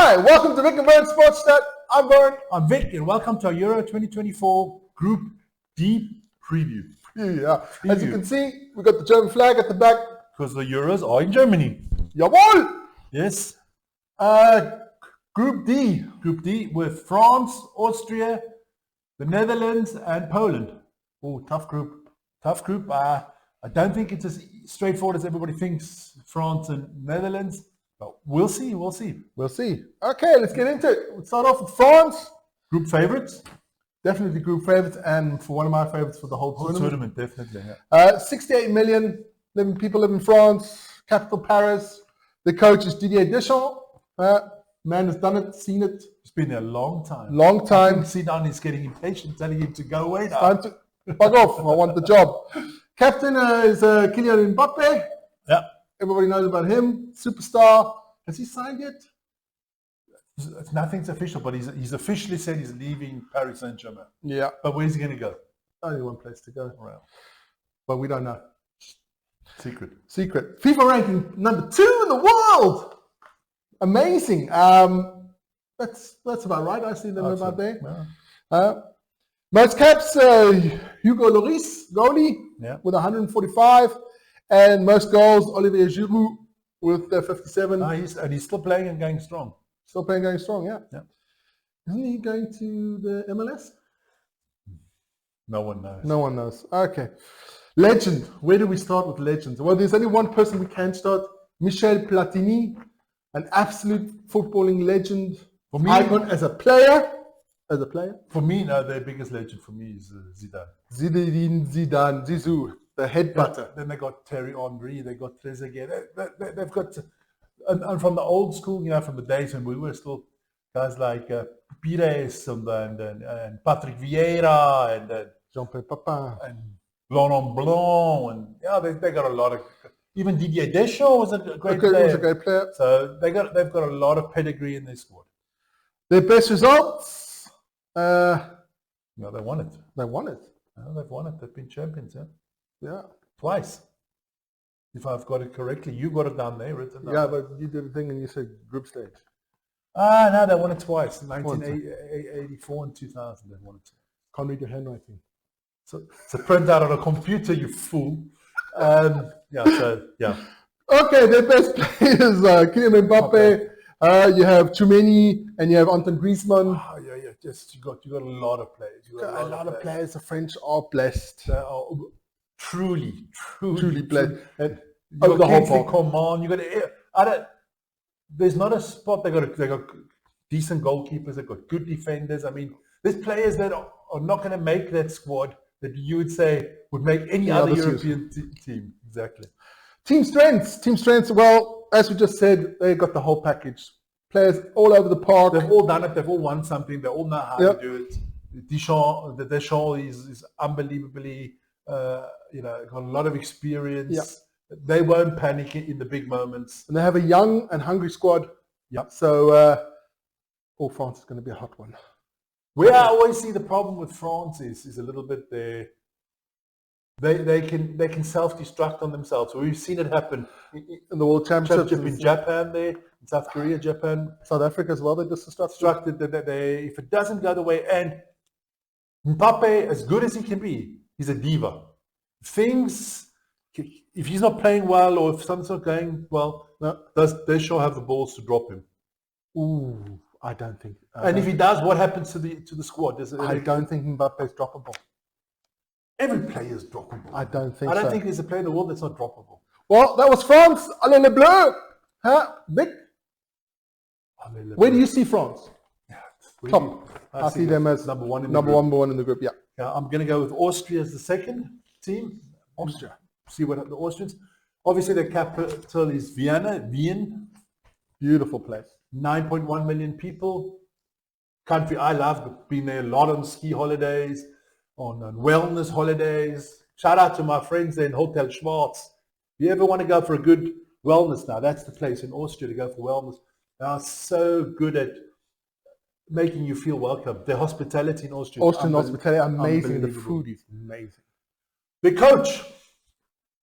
Hi, welcome to Vic and Vern Sports Stat. I'm Vern. I'm Vic, and welcome to our Euro 2024 Group D preview. Yeah. As you can see, we got the German flag at the back. Because the Euros are in Germany. Jawohl! Yes. Group D. Group D with France, Austria, the Netherlands, and Poland. Oh, tough group. Tough group. I don't think it's as straightforward as everybody thinks, France and Netherlands. But we'll see. We'll see. Okay, let's get into it. We'll start off with France. Group favorites? Definitely group favorites, and for one of my favorites for the whole tournament. Definitely. 68 million people live in France, capital Paris. The coach is Didier Deschamps. Man has done it, seen it. It's been there a long time. Long time. Zidane is getting impatient, telling him to go away now. Time to bug off. I want the job. Captain is Kylian Mbappe. Yeah. Everybody knows about him. Superstar. Has he signed yet? Nothing's official, but he's officially said he's leaving Paris Saint-Germain. Yeah. But where's he going to go? Only one place to go. Right. But we don't know. Secret. FIFA ranking number 2 in the world. Amazing. That's about right. I see them about there. Yeah. Most caps, Hugo Lloris, goalie, with 145. And most goals, Olivier Giroud with 57. He's still playing and going strong. Going strong, yeah. Isn't he going to the MLS? No one knows. No one knows. Okay. Legend. Where do we start with legends? Well, there's only one person we can start. Michel Platini, an absolute footballing legend. For me, icon as a player. For me, the biggest legend for me is Zidane. Zinedine Zidane, Zizou, the head butter. Then they got Thierry Henry, they got Trezeguet. They've got, and from the old school, from the days when we were still guys like Pires and Patrick Vieira and Jean-Pierre Papin and Laurent Blanc, and they got a lot of. Even Didier Deschamps was a great player. He was a great player. So they've got a lot of pedigree in their squad. Their best results. They won it. They won it. They've won it. They've been champions. Yeah. Twice. If I've got it correctly, you got it down there, written down. Yeah, but you did a thing and you said group stage. No, they won it twice. 1984 and 2000, they won it. Can't read your handwriting. So it's a printout on a computer, you fool. Okay, their best players, Kylian Mbappe. You have Tchouameni and you have Antoine Griezmann. Oh, yeah. Just you got a lot of players. A lot of players. The French are blessed. They are truly blessed. And you got the whole park. Coman. You got there's not a spot. They got decent goalkeepers. They got good defenders. I mean, there's players that are not going to make that squad that you would say would make any other European team. Exactly. Team strengths. Well, as we just said, they got the whole package. Players all over the park. They've all done it. They've all won something. They all know how to do it. Deschamps is unbelievably, got a lot of experience. Yeah. They won't panic in the big moments. And they have a young and hungry squad. Yep. So, France is going to be a hot one. Where I always see the problem with France is a little bit they can self-destruct on themselves. We've seen it happen in the World Championship in Japan, in South Korea, Japan, South Africa as well. They just destructed. If it doesn't go the way, and Mbappe, as good as he can be, he's a diva. If he's not playing well or if something's not going well, does Deschamps have the balls to drop him? Ooh, I don't think. And if he does, what happens to the squad? I don't think Mbappe's droppable. Every player is droppable. I don't think. I don't think there's a player in the world that's not droppable. Well, that was France. Allez les Bleus. Vic? Where do you see France? Top. I see them as number one in the group. Yeah. I'm going to go with Austria as the second team. Austria. See what the Austrians. Obviously, the capital is Wien. Beautiful place. 9.1 million people. Country I love. Been there a lot on ski holidays, on wellness holidays. Shout out to my friends there in Hotel Schwarz. If you ever want to go for a good wellness now, that's the place in Austria to go for wellness. They are so good at making you feel welcome. Their hospitality in Austria. Austrian hospitality, amazing. The food is amazing. The coach.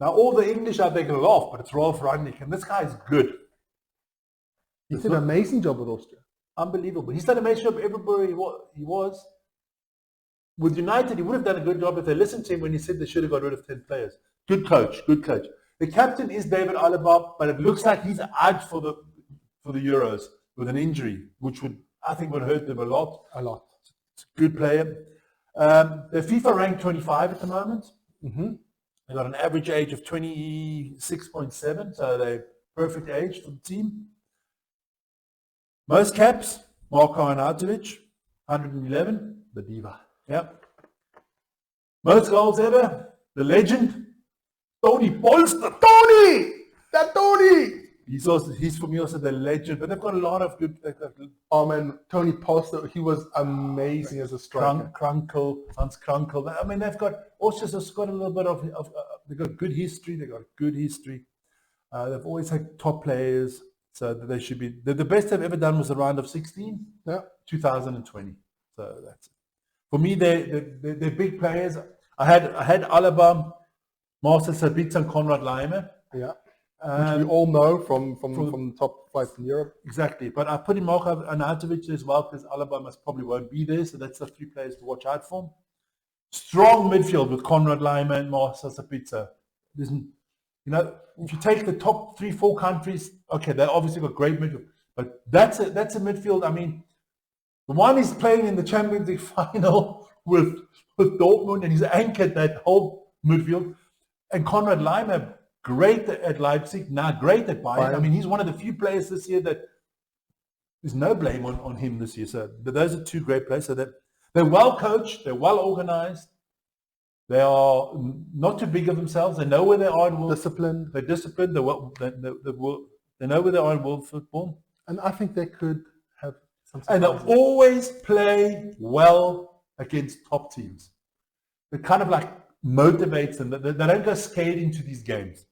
Now, all the English out there can laugh, but it's Ralf Rangnick, and this guy is good. He did an amazing job with Austria. Unbelievable. He's done a amazing job everywhere he was. With United, he would have done a good job if they listened to him when he said they should have got rid of 10 players. Good coach, good coach. The captain is David Alaba, but it looks like he's out for the Euros with an injury, which I think would hurt them a lot. A lot. It's a good player. They're FIFA ranked 25 at the moment. Mm-hmm. They got an average age of 26.7, so they're perfect age for the team. Most caps, Marko Arnautovic, 111. The diva. Yep. Most goals ever, the legend, Tony Polster. Tony! That Tony! He's for me also the legend, but they've got a lot of good. Oh man, Tony Polster, he was amazing as a striker. Hans Krankel. I mean, they've got Austria's got a little bit of they've got good history. They've always had top players, so they should be. The best they've ever done was the round of 16, 2020. So that's it. For me, they're big players. I had Alaba, Marcel Sabitzer, and Konrad Laimer. Yeah. Which we all know from the top flights in Europe. Exactly. But I put in Marko Arnautovic as well because Alaba probably won't be there. So that's the 3 players to watch out for. Strong midfield with Konrad Laimer and Marcel Sabitzer. If you take the top 3-4 countries, okay, they obviously got great midfield. But that's a midfield. I mean, the one is playing in the Champions League final with Dortmund, and he's anchored that whole midfield. And Konrad Laimer, great at Leipzig, now great at Bayern. I mean, he's one of the few players this year that there's no blame on him this year. So those are 2 great players. So they're well coached, they're well organized, they are not too big of themselves. They know where they are in world. Disciplined. They're disciplined. They know where they are in world football. And I think they could have some surprises. And they always play well against top teams. It kind of like motivates them. They don't go scared into these games.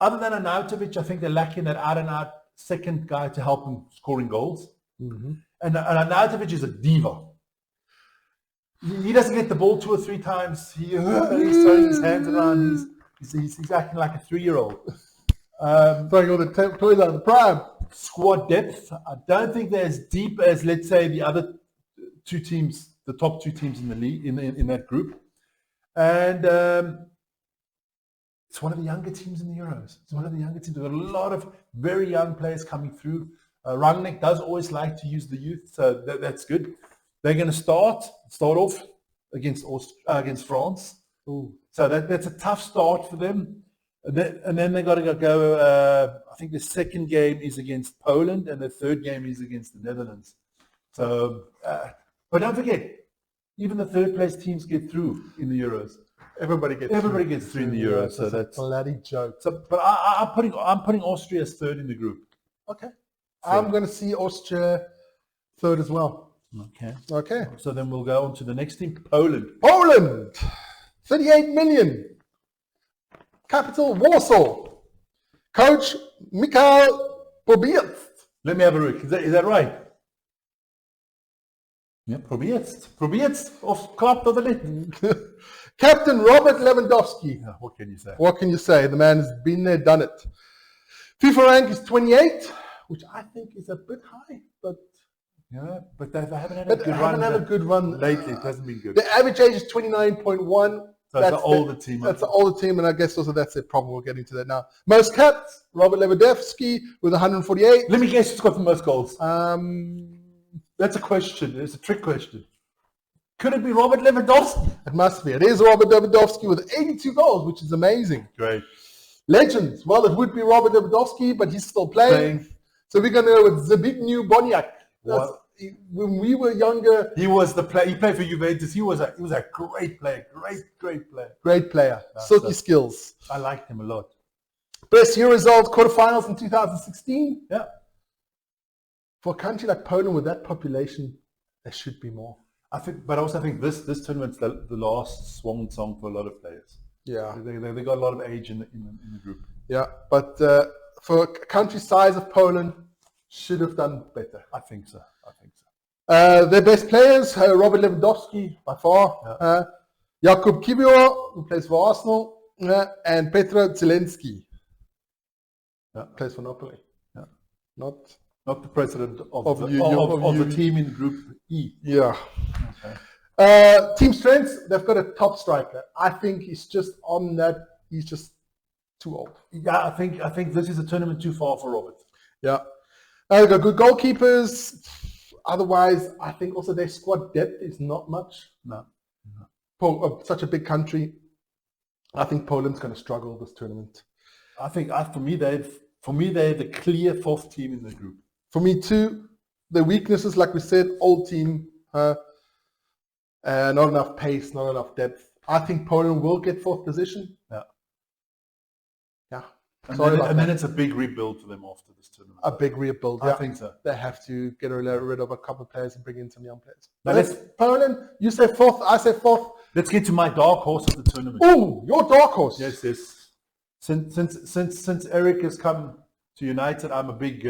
Other than Arnautovic, I think they're lacking that out-and-out second guy to help them scoring goals. Mm-hmm. And Arnautovic is a diva. He doesn't get the ball 2 or 3 times. He's throwing his hands around. He's acting like a 3-year-old. Throwing all the toys out of the prime. Squad depth. I don't think they're as deep as, let's say, the other 2 teams, the top 2 teams in the league, in that group. And it's one of the younger teams in the Euros. It's one of the younger teams. We've got a lot of very young players coming through. Rangnick does always like to use the youth, so that's good. They're going to start off against France. Ooh. So that's a tough start for them. And then they got to go. I think the second game is against Poland, and the third game is against the Netherlands. So, but don't forget, even the third place teams get through in the Euros. Everybody gets through in the Euros. So that's a bloody joke. So, but I'm putting Austria as third in the group. Okay. I'm going to see Austria third as well. Okay. So then we'll go on to the next team, Poland. 38 million. Capital, Warsaw. Coach, Michał Probiec. Let me have a look. Is that right? Yeah, Probiec of Club of the League. Captain Robert Lewandowski. Yeah, what can you say? What can you say? The man has been there, done it. FIFA rank is 28, which I think is a bit high, but yeah, but they haven't had a good run lately. It hasn't been good. The average age is 29.1. So that's the older team. That's the older team, and I guess also that's their problem. We'll get into that now. Most caps, Robert Lewandowski with 148. Let me guess who's got the most goals. That's a question. It's a trick question. Could it be Robert Lewandowski? It must be. It is Robert Lewandowski with 82 goals, which is amazing. Great. Legends. Well, it would be Robert Lewandowski, but he's still playing. So we're going to go with Zbigniew Boniek. When we were younger, he was the player. He played for Juventus. He was a great player. Great player. Great player. Silky skills. I liked him a lot. Best year results, quarterfinals in 2016. Yeah. For a country like Poland with that population, there should be more. I think, but I also think this tournament's the last swan song for a lot of players. Yeah. They got a lot of age in the group. Yeah, but for a country size of Poland, should have done better. I think so. Their best players, Robert Lewandowski by far, Jakub Kiwior, who plays for Arsenal, and Petr Zielinski, plays for Napoli. Yeah. Not Not the president of, Of the team in Group E. Yeah. Okay. Team strengths, they've got a top striker. I think he's just on that. He's just too old. Yeah, I think this is a tournament too far for Robert. Yeah. They've got good goalkeepers. Otherwise, I think also their squad depth is not much. No. Such a big country. I think Poland's going to struggle this tournament. I think for me they're the clear fourth team in the group. For me too. The weaknesses, like we said, old team, not enough pace, not enough depth. I think Poland will get fourth position. Yeah. Yeah. And then it's a big rebuild for them after this tournament. A big rebuild. I think so. They have to get rid of a couple of players and bring in some young players. Now Poland, you say fourth, I say fourth. Let's get to my dark horse of the tournament. Oh, your dark horse. Yes. Since Eric has come to United, I'm a big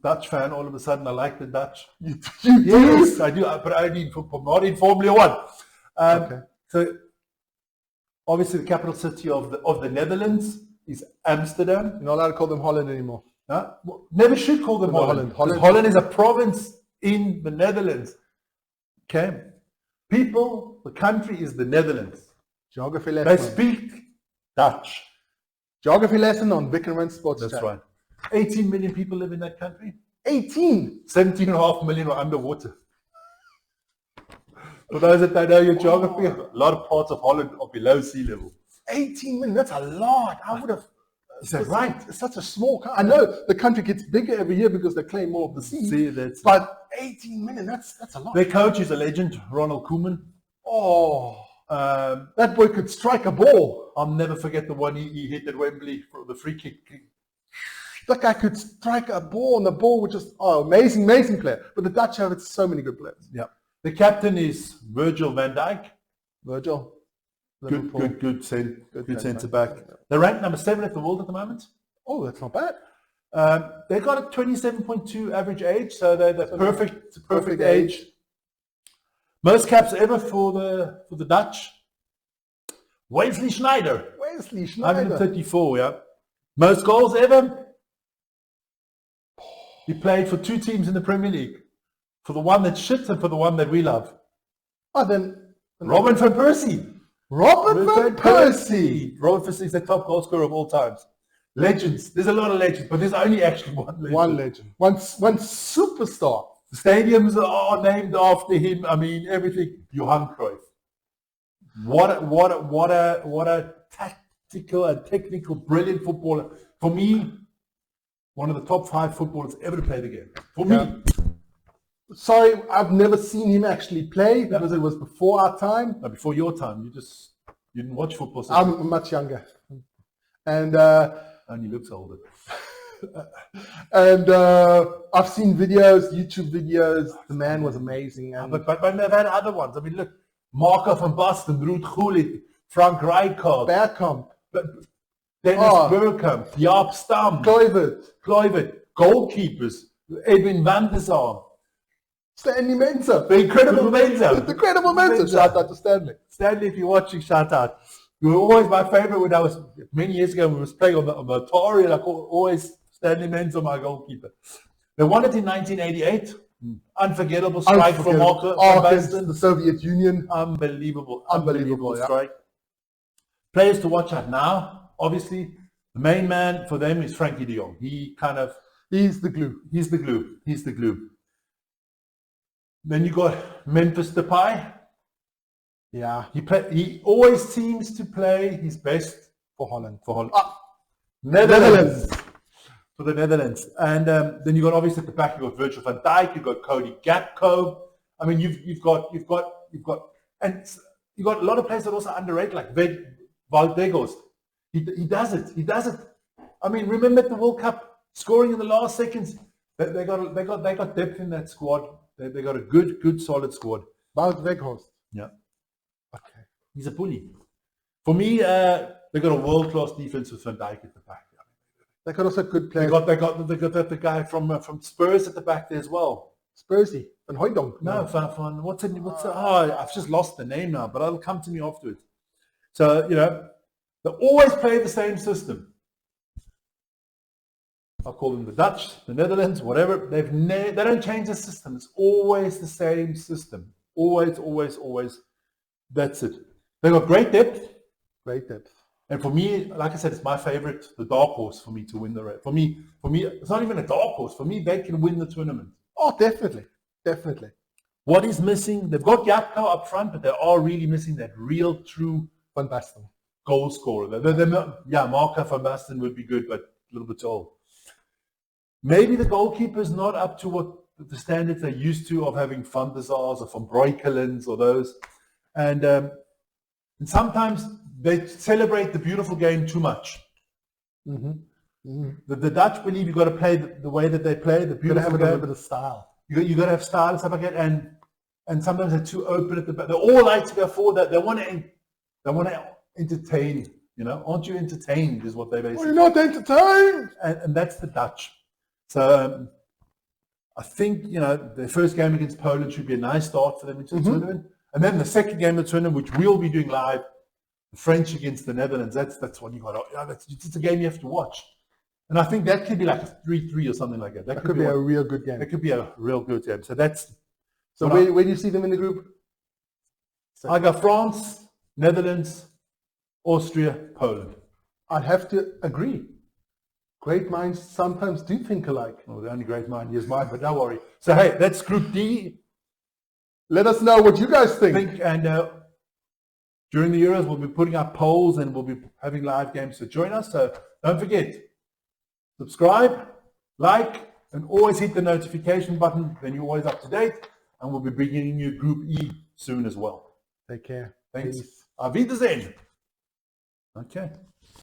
Dutch fan. All of a sudden, I like the Dutch. You Yes, I do, but I need not in Formula One. Okay. So, obviously, the capital city of the Netherlands is Amsterdam. You're not allowed to call them Holland anymore. Huh? Never should call them Holland. Holland is a province in the Netherlands. Okay, the country is the Netherlands. Geography They lesson. speak Dutch. Geography lesson on Vic and Rent Sports That's Chat. right. 18 million people live in that country. 18. 17.5 million are underwater. For those that don't know your geography, a lot of parts of Holland are below sea level. 18 million, that's a lot. I would have. Is that right? It's such a small country. I know the country gets bigger every year because they claim more of the sea. See, that's But 18 million, that's a lot. their coach is a legend, Ronald Koeman. Oh, that boy could strike a ball. I'll never forget the one he hit at Wembley for the free kick. That guy could strike a ball, and the ball would just, amazing player. But the Dutch have so many good players. Yeah. The captain is Virgil van Dijk. Virgil. Good centre centre back. They're ranked number 7 at the world at the moment. Oh, that's not bad. They got a 27.2 average age, so they're the perfect age. Most caps ever for the Dutch. Wesley Sneijder. 134, yeah. Most goals ever. He played for 2 teams in the Premier League. For the one that's shit and for the one that we love. Then Robin van Persie. Robert van Persie. Robin van Persie is the top goal scorer of all times. Legends. There's a lot of legends, but there's only actually one legend. One legend. One superstar. The stadiums are named after him. I mean, everything. Johan Cruyff. What a tactical and technical, brilliant footballer. For me, one of the top 5 footballers ever to play the game. For me. Sorry, I've never seen him actually play because it was before our time. No, before your time. You didn't watch football. So I'm much younger. And he looks older. and I've seen videos, YouTube videos. The man was amazing. And But they've had other ones. I mean, look, Marco van Basten, Ruud Gullit, Frank Rijkaard, Bergkamp, Dennis Bergkamp, Jaap Stam, Kluivert, goalkeepers, Edwin van der Sar, Stanley Mensa. the incredible Mensa. The incredible Mensa. Shout out to Stanley. Stanley, if you're watching, shout out. You were always my favorite when I was, many years ago, when we was playing on the Atari, and I called always Stanley Mensa my goalkeeper. They won it in 1988. Unforgettable strike from Marco van Basten. The Soviet Union. Unbelievable Yeah. strike. Players to watch out now, obviously, the main man for them is Frankie de Jong. He's the glue. He's the glue. Then you got Memphis Depay. Yeah. He always seems to play his best For Holland. Netherlands. For the Netherlands. And then you got obviously at the back, you got Virgil van Dijk, you got Cody Gakpo. I mean, you've got a lot of players that also underrated, like Valdegos. He does it. I mean, remember at the World Cup, scoring in the last seconds. They got depth in that squad. They got a good solid squad. Wout Weghorst. Yeah. Okay. He's a bully. For me, they got a world-class defense with Van Dijk at the back. They got also good players. They got the guy from Spurs at the back there as well. Spursy. Van Hooijdonk. No, Van what's it? I've just lost the name now, but it'll come to me afterwards. So, they always play the same system. I call them the Dutch, the Netherlands, whatever. They don't change the system. It's always the same system. Always, always, always. That's it. They've got great depth. Great depth. And for me, like I said, it's my favorite, the dark horse for me to win the race. For me, it's not even a dark horse. For me, they can win the tournament. Oh, definitely. Definitely. What is missing? They've got Jaco up front, but they are really missing that real, true Van Basten. goal scorer. Marco van Basten would be good, but a little bit old. Maybe the goalkeeper's not up to what the standards they're used to of having Van der Sars or Van Breukelen or those. And sometimes they celebrate the beautiful game too much. Mm-hmm. Mm-hmm. The Dutch believe you've got to play the way that they play, the beautiful have game. a bit of style. You got to have style and stuff like that. And sometimes they're too open at the back. They all like to go forward. They want to entertain. You know, aren't you entertained? Is what they basically. Well, you're not entertained. And that's the Dutch. So I think their first game against Poland should be a nice start for them into the tournament. And then the second game of the tournament, which we'll be doing live, the French against the Netherlands. That's what you got. It's a game you have to watch. And I think that could be like a 3-3 or something like that. That could be a real good game. That could be a real good game. So that's. So where do you see them in the group? I got France, Netherlands, Austria, Poland. I'd have to agree. Great minds sometimes do think alike. Oh, the only great mind is mine, but don't worry. So hey, that's Group D. Let us know what you guys think. And during the Euros, we'll be putting up polls and we'll be having live games. So join us. So don't forget, subscribe, like, and always hit the notification button. Then you're always up to date. And we'll be bringing you Group E soon as well. Take care. Thanks. Peace. Auf Wiedersehen. Okay.